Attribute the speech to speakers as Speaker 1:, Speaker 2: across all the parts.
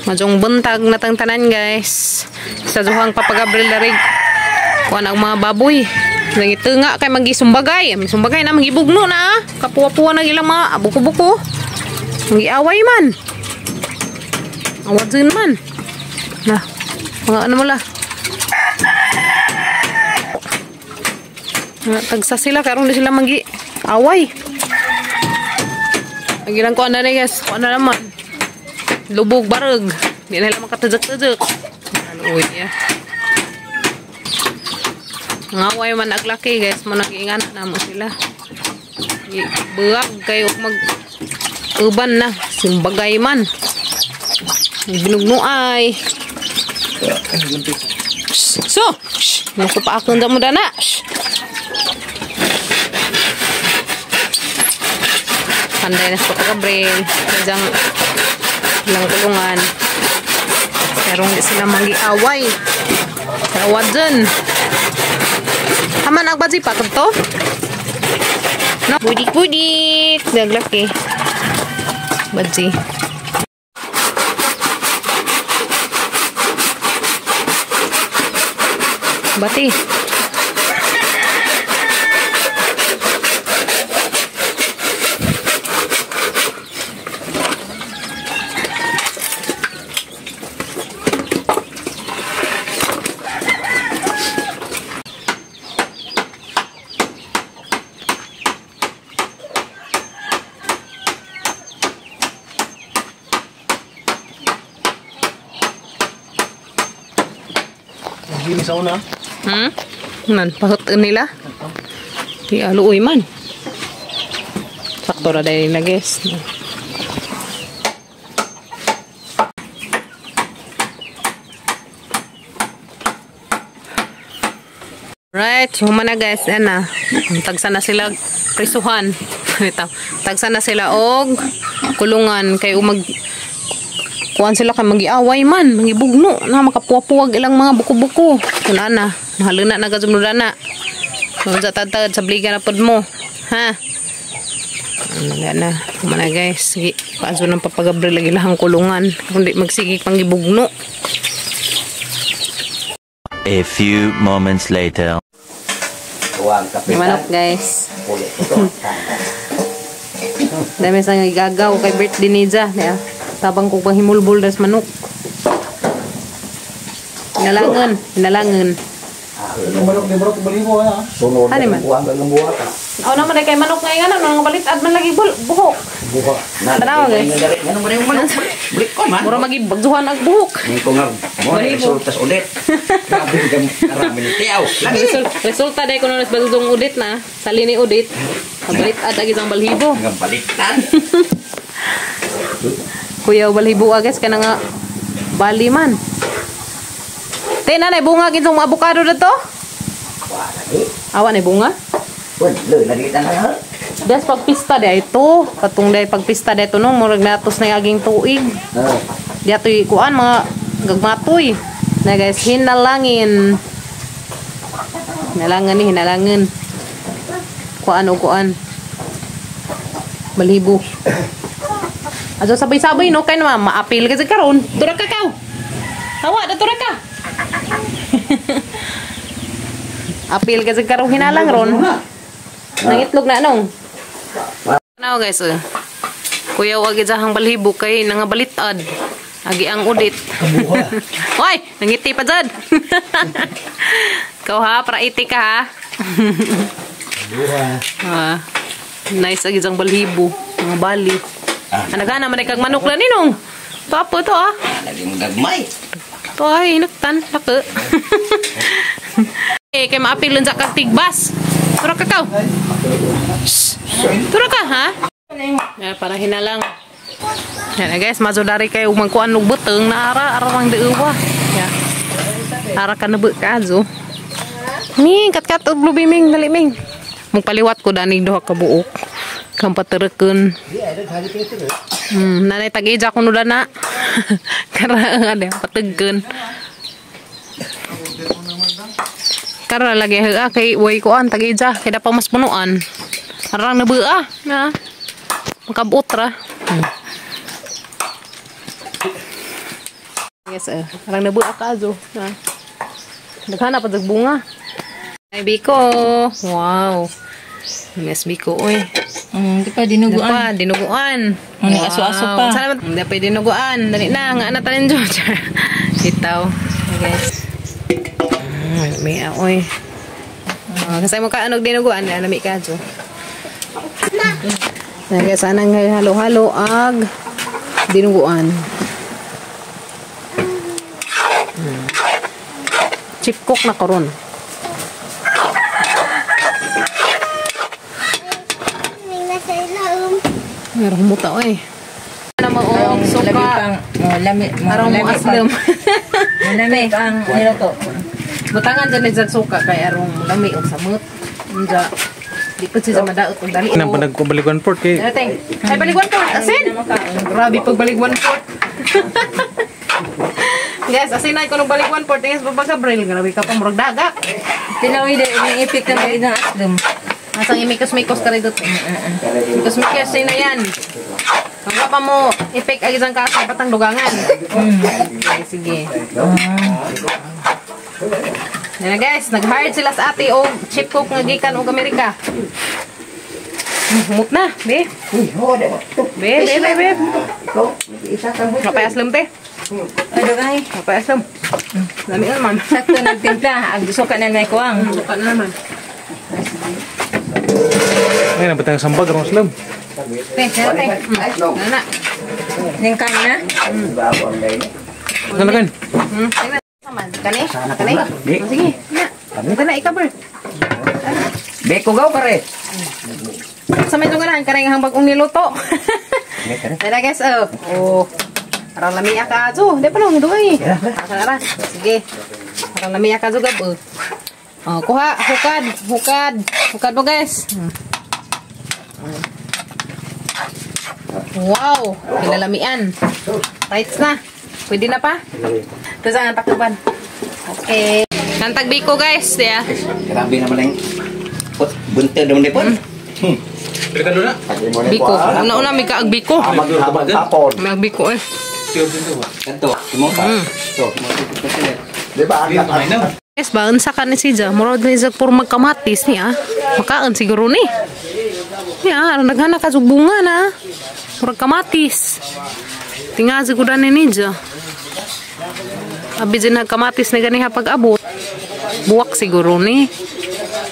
Speaker 1: Majong buntag na tang tanan guys. Sa duhang papagabril darig kuan ang mga baboy. Nangito nga kay magisumbagay. Sumbagay na magibugno na. Kapuwa-puwa na ilang mga buko-buko. Magiaway man. Awat din man. Nah, mga ano mo la. Tagsa sila karon di sila magi-away. Agilan ko na guys. Kuan na naman. Lubog bareg. Di na lang makatadyak-tadyak. Uy, ya. Ngaway man naglaki guys, mo nag-ingat na mo sila. Buwag kayo mag-uban na. Simbagay man. Binugno ay. So, naku pa akong damo dana. Panday na sa pagkabril. Kajang ilang kulungan. Pero hindi sila mag-iaway. Tawad dyan. Haman agbazi pa to? No, budik-budik. Naglaki. Badzi. Bati.
Speaker 2: Gini sa una.
Speaker 1: Man, pahot nila. Di aluoy man. Sakto ra dahil na guys. Right, human na guys. Yan na. Tagsa na sila prisuhan. Tagsa na sila og kulungan. Kay umag kuan sila kay magiaway man, magibugno na makapuwa-puwag ilang mga buko-buko. Kuna na, nahaluna na gazumludan na. Sa tatad sa bliga na pod mo. Ha? Ano na, kumana guys. Sige, paaso ng papagabre lagi lahang kulungan. Kundi magsigig panggibugno.
Speaker 3: A few moments later.
Speaker 1: Manok guys. Dami sa gagaw kay birthday ni Ja. Tabang ko pahimulbol das manok. Hinalangan, hinalangan.
Speaker 2: Manok ni bro baliho ha. Sunod.
Speaker 1: Ano man?
Speaker 2: Kuha ang buhat.
Speaker 1: Aw naman kay manok ngay ngana nang balitad man lagi buhok.
Speaker 2: Buhok.
Speaker 1: Tanaw guys.
Speaker 2: Ngano man yung manok? Balik ko man.
Speaker 1: Mura magibagduhan ang buhok.
Speaker 2: Ko nga. Mo resultas ulit. Grabe ka karami ni tiaw.
Speaker 1: Resulta day kuno nas bagdong udit na. Salini udit. Balitad agi sang balhibo.
Speaker 2: Ang baliktad.
Speaker 1: Kuya balhibo guys kana nga bali man. Nanay bunga gitong avocado na to? Awa na bunga?
Speaker 2: Wala lagi ta na.
Speaker 1: Des pagpista day ito. Katong day pagpista day ito no murag natos na aging tuig. Diya to kuan mga gagmatoy. Na guys hinalangin. Hinalangan ni hinalangan. Kuan o kuan. Balhibo. Aso sabay-sabay no kay na maapil kasi karon. Tura ka kaw. Hawa da tura ka. Apil kasi karon hinalang ron. Nangitlog na anong. Ano guys Kuya wag gid balhibo kay nangabalitad. Agi ang udit. Hoy, nangiti pa jud. Kau ha, para iti ka ha. Nice agi jang balhibo, mga bali. Anagana man kag manok la ninong. Tapo to ah.
Speaker 2: Lagi magagmay.
Speaker 1: To ay inuktan lako. Kay maapilon sa kag tigbas. Tura ka kaw. Tura ka ha. Para hinalang. Yan guys, mazodari kayo magkuan og beteng na ara mang deuwa. Ya. Ara ka na kazo. Ming kat-kat og blubiming dali ming. Magpaliwat ko danig duha ka buok. Kam paterekeun. Nanay tagija kuno dana. Karang ada pategkeun. Karena lagi kay way kuan tagija kay da pa mas punuan. Arang nabeua na. Makabot ra. Yes, parang nabuak ka zo. Naghanap pa bunga. Ay, biko. Wow. Yes, biko, oy.
Speaker 4: Di pa dinuguan.
Speaker 1: Dinuguan.
Speaker 4: Aso-aso pa.
Speaker 1: Salamat. Hindi pa dinuguan. Dali na, nga natalin dyan. Bitaw. Guys. May oy. Kasi mo ka anog dinuguan. Nami ka dyan. Guys, anang halo-halo ag dinuguan. Chip cook na karon. Meron muta oy. Ano mo og suka. Arong mo aslem.
Speaker 4: Lami ang niluto.
Speaker 1: Butangan dyan sa suka kay arong lami og samot. Unja di pud siya madaot og dali.
Speaker 5: Nang panagbaliguan port kay.
Speaker 1: Dating. Ay baliguan port asin. Grabe pag baliguan port. Guys, asin ay kuno baliguan port tingis babag Abril grabe ka pa murag daga.
Speaker 4: Tinawi din ang ipik ng ilang aslem.
Speaker 1: Asang imikos-mikos ka rin doon. Mikos-mikos sino yan. Kung pa mo, ipik ang isang kaso, patang dugangan. Okay, sige. Yan na guys, nag-hired sila sa ate o chip cook nga gikan og Amerika. Humot na, be. Be. Kapay aslum, te.
Speaker 4: Ano kay?
Speaker 1: Kapay aslum. Dami naman.
Speaker 4: Sakto nagtimpla. Ang gusto ka na may kuwang.
Speaker 1: Suka na naman.
Speaker 5: Ay, nabatang sambag ron slam.
Speaker 1: Te, te. Na.
Speaker 4: Ningkan na?
Speaker 5: Ano kan?
Speaker 1: Saman, kani? Sige, na. Ito na, ikabar.
Speaker 2: Beko gaw pare.
Speaker 1: Sa may tunganan, karang hambag ung niluto. Tara guys, oh. Parang lamia ka ajo. Di pa nung duway. Tara. Sige. Parang lamia ka ajo gab. Oh, kuha, hukad mo guys. Wow, kilalamian. Tights na. Pwede na pa? Ito saan ang taktuban. Okay. Nantag biko guys, ya.
Speaker 2: Grabe naman ang bunte naman ni pon.
Speaker 1: Biko. Una-una may kaag biko.
Speaker 2: Tapon.
Speaker 1: May ag biko eh.
Speaker 2: Kanto, imo pa. So, di ba?
Speaker 1: Guys, baon sa kanin si Ja. Murad ni Ja puro magkamatis niya. Makaan siguro ni. Ya, naghanak ka bunga na. Murag kamatis. Tingazi ko na ni Ja. Abi din nagkamatis na ganiha pag-abot. Buwak siguro ni.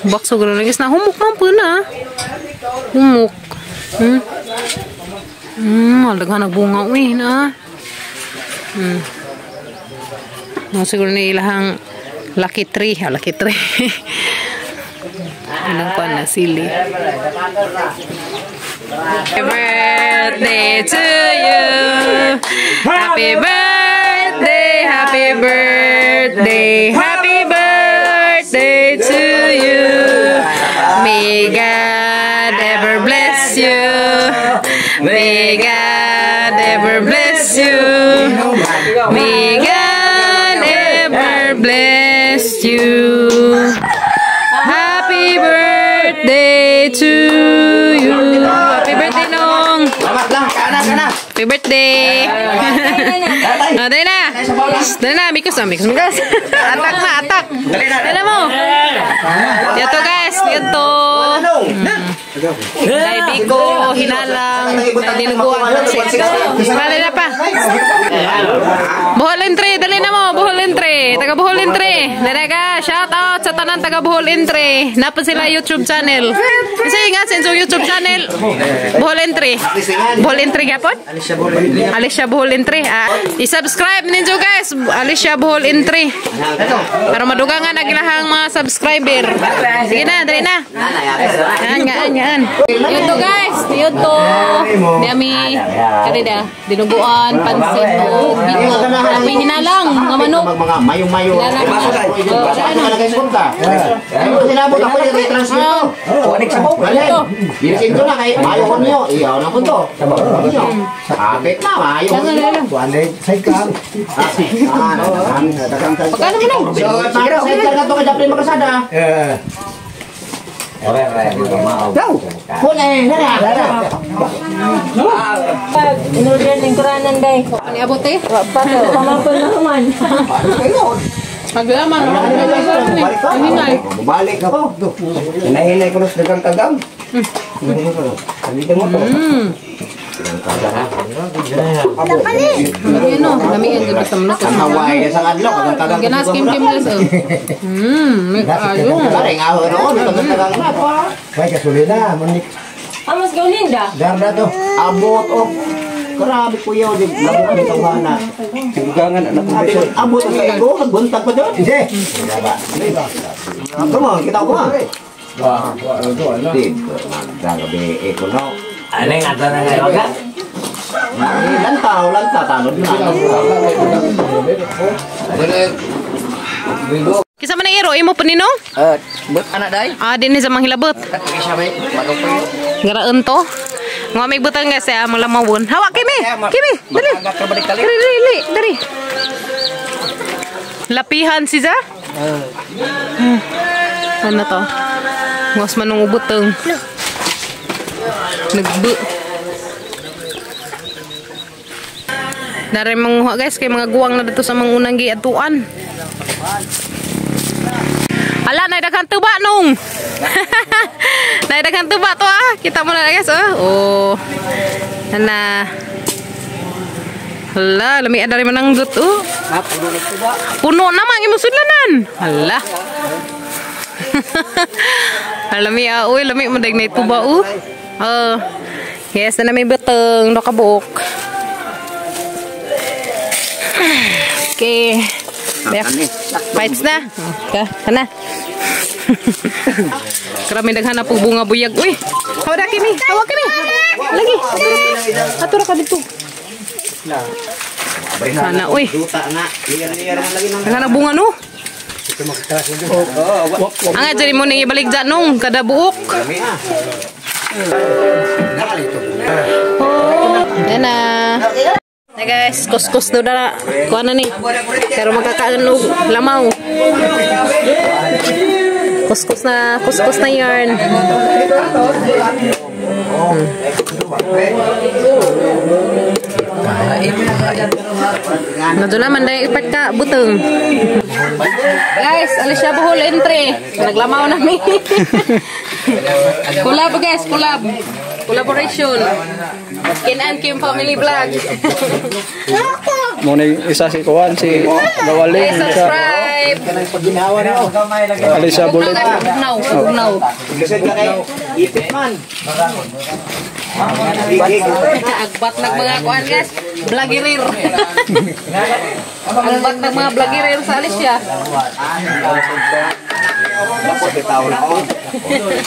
Speaker 1: Buwak siguro ni. Guys, na humuk man po na. Humuk. Naghanak bunga. Uy, na. Siguro ni ilahang lucky tree. Lucky tree. Anong ko na sili. Happy birthday to you. Happy birthday. Happy birthday. Happy birthday to you. May God ever bless you. May God ever bless you. May God ever bless you. Happy birthday to you. Happy birthday, Nong.
Speaker 2: Selamat lang, kana.
Speaker 1: Happy birthday. Dali na. Dali na, mikos. Atak na, atak. Dali mo. Yato guys, yato. Ay, biko, hinalang. Ay, dinuguan. Dali na pa. Bohol Entry, dali na mo. Bohol Entry. Taga Bohol Entry. Dali ka, shout out sa tanan taga Bohol Entry. Napa sila YouTube channel. Kasi nga sa YouTube channel. Bohol Entry. Bohol Entry gapon? Alicia Bohol Entry. I-subscribe ninyo guys. Alicia Bohol Entry. Para madugangan ang ilahang mga subscriber. Sige na, dali na. Yan. Yuto guys, yuto. Dami. Kanida, dinuguan, pansit, o biko. Tapi hinalang, mga manok.
Speaker 2: Mga mayo-mayo. Sinabot ako yung retransmito. Kunik sa bawal. Bilisin ko na kay mayo ko niyo. Iyaw na ko to. Kapit na, mayo ko niyo. Kuanday, side ka.
Speaker 1: Pagkano mo na?
Speaker 2: So, para side ka na to kay Daplin Makasada. Daw! Kunay, nara!
Speaker 4: Inorder ng kuranan day.
Speaker 1: Ani abot eh?
Speaker 4: Pato, pamapal na naman.
Speaker 2: Paano kayo?
Speaker 1: Aglaman. Hinay.
Speaker 2: Balik ako. Hinahinay ko na sa dagang kagam. Sabihin mo to.
Speaker 1: Ano? Dami ang gabi sa manok.
Speaker 2: Ang Hawaii sa adlaw, kagang kagang.
Speaker 1: Ganas kim las. May ayo.
Speaker 2: Paring ahon ako, kagang kagang na pa.
Speaker 6: May kasulina, manik.
Speaker 4: Amos ka Linda.
Speaker 6: Darda to.
Speaker 2: Abot o. Grabe ko yun, labok ang tawhana.
Speaker 6: Sigangan anak ko.
Speaker 2: Abot ang kago, nagbuntag pa doon.
Speaker 6: Hindi.
Speaker 2: Come on, kita ko ha. Dito, magagabi ko no.
Speaker 6: Ano yung ato na ngayon ka?
Speaker 2: Lanta, tanod na.
Speaker 1: Kisa man ang iro, imo paninong?
Speaker 2: But anak day?
Speaker 1: Din sa manghilabot.
Speaker 2: Siya may magupay.
Speaker 1: Garaan to. Nga may butang guys ya, malamawon. Hawak Kimi. Kimi, dali. Dali. Lapihan si Za? Ano to? Ngas manong ubutang. Nagbu. Dari manguha guys kay mga guwang na dito sa mga unang giatuan. Ala, naidaghan tuba nung. Naidaghan tuba to ah. Kita mo na guys oh. Ana. Hala, lami ada rin mananggut puno namang imo sudlanan. Hala. Lami uy, lami mo dag na tuba yes, na may beteng do kabuk. Okay. Fights na. Okay, kana. Karami daghan na po bunga buyag. Uy, hawak Kimi. Lagi. Atura ka dito. Sana, uy. Daghan na bunga no. Ang ajari mo ning ibalik dyan nung kada buok. Yan na. Hey guys, kuskus do na. Kuha na ni. Pero magkakaano lamaw. Kuskus na yarn. Nadula man dahil ipat ka butong. Guys, alis siya buhol entry. Naglamaw na mi. Collab guys, collaboration. Skin and Kim Family Vlog.
Speaker 5: Muna isa si Kuan, si Gawalin.
Speaker 1: Please subscribe.
Speaker 5: Alicia Bulit.
Speaker 1: Ugnaw.
Speaker 2: Ipit man.
Speaker 1: Agbat ng mga kuan guys. Vlogerir. Agbat ng mga vlogerir sa Alicia.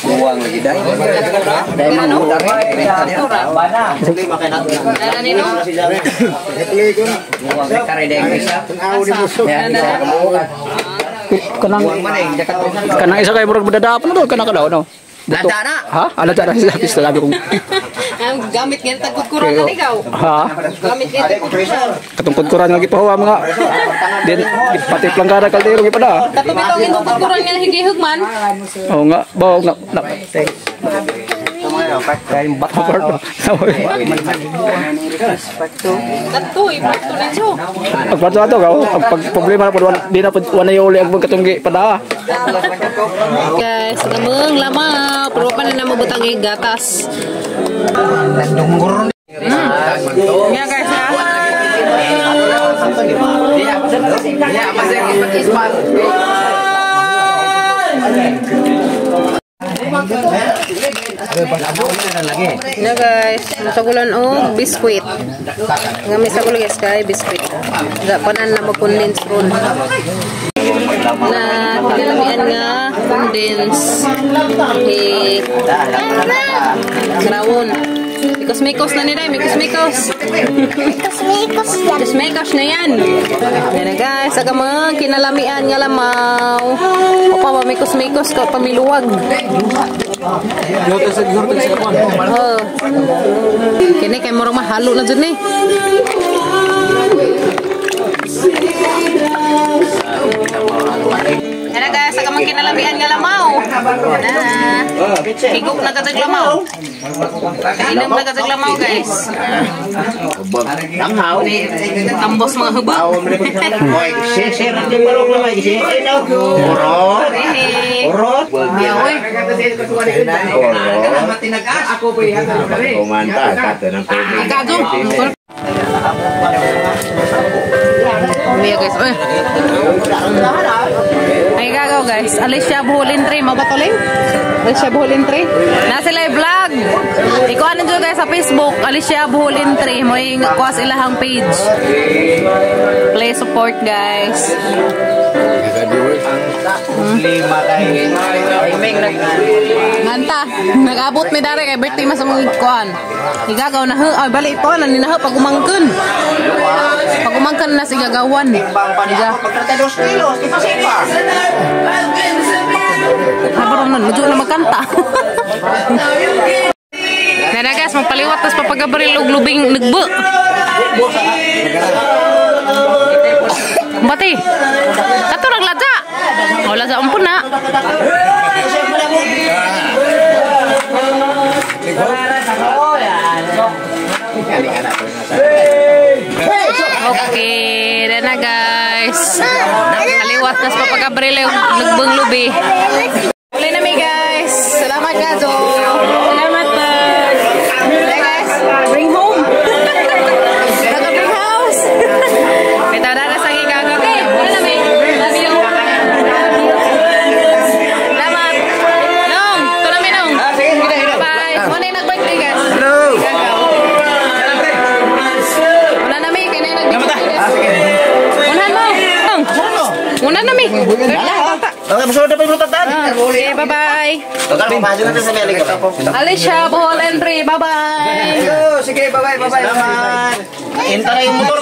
Speaker 2: Buwang lagi day. Dahil mangudang
Speaker 1: Ada nino.
Speaker 2: buwang kare deng isa.
Speaker 5: Kanang isa kay murag bedadap no kanang kadaw no.
Speaker 2: Lada na.
Speaker 5: Ha? Ala ta sa pista labi kong.
Speaker 1: Ang gamit nga tagkod kuran na ikaw.
Speaker 5: Ha?
Speaker 1: Gamit nga tagkod kuran.
Speaker 5: Katungkod kuran nga gipahawa mga. Din pati plangkara kaldero gipada.
Speaker 1: Kato bitaw nga tagkod kuran nga hindi hugman.
Speaker 5: Oh nga, bawo nga.
Speaker 1: Kato ipakto ninyo.
Speaker 5: Pagpato ato ka, pag problema na po di na po wala yung uli ang katunggi pada.
Speaker 1: Guys, namang lama. Pero pa na mabutang gatas. Nga guys ha. Na guys, masagulan o biskuit. Nga may sagulan guys kay biskuit. Panan na mag-condense ron. Na kinalamian nga condense. Grawon. Mikos-mikos na nila, mikos-mikos. Mikos-mikos na yan. Yan na guys, aga mga kinalamian nga lamaw. O pa ba mikos-mikos ka pamiluwag. Kini kay murang mahalo na dyan eh. Yan na guys, aga mga kinalamian nga lamaw. Higop na kataglamaw. Inom na kataglamaw, guys.
Speaker 2: Tanghaw.
Speaker 1: Tambos mga hubog.
Speaker 2: Oy, share ang balong lang ay share. Urot. Urot.
Speaker 1: Uy.
Speaker 2: Ako po yan. Kumanta kato ng tubig.
Speaker 1: Gago. Uy, guys. Uy. Ay, gagaw, guys. Alicia Buholin 3. Mabatuling? Alicia Buholin 3. Nasa live vlog. Ikuha nyo guys sa Facebook. Alicia Buholin 3. May kuha sa ilahang page. Play support, guys. Nganta. Nag-abot may dari kay birthday mas mga kuhan. Igagaw na he. Ay, bali ito. Naninahe pag umangkin. Pag umangkin na si gagawan.
Speaker 2: Pagkatados kilos, kipa-sipa.
Speaker 1: Nabarong nun, medyo na magkanta. Nana guys, magpaliwat tas papagabaril og lubing nagbo. Bati. Kato nagladya. O ladya umpun na. Okay, dan na guys. Kaliwat nas papagabaril og nagbong lubi. Uli na mi guys. Salamat Gazo. Salamat po. Okay guys, bring home. Taga bring house. May tawara sa gigaga. Okay, uli na mi. Love you. Salamat. Nong, ito na mi Nong. Bye. Muna yung nag-birthday guys. Hello. Una na mi, kaya na yung nag-birthday guys. Unahan mo. Nong. Una na mi.
Speaker 2: Okay, masuk dapat lutan.
Speaker 1: Okay, bye-bye. Alicia Buholin 3, bye-bye.
Speaker 2: Sige, bye-bye, bye-bye. Selamat. Entara yung motor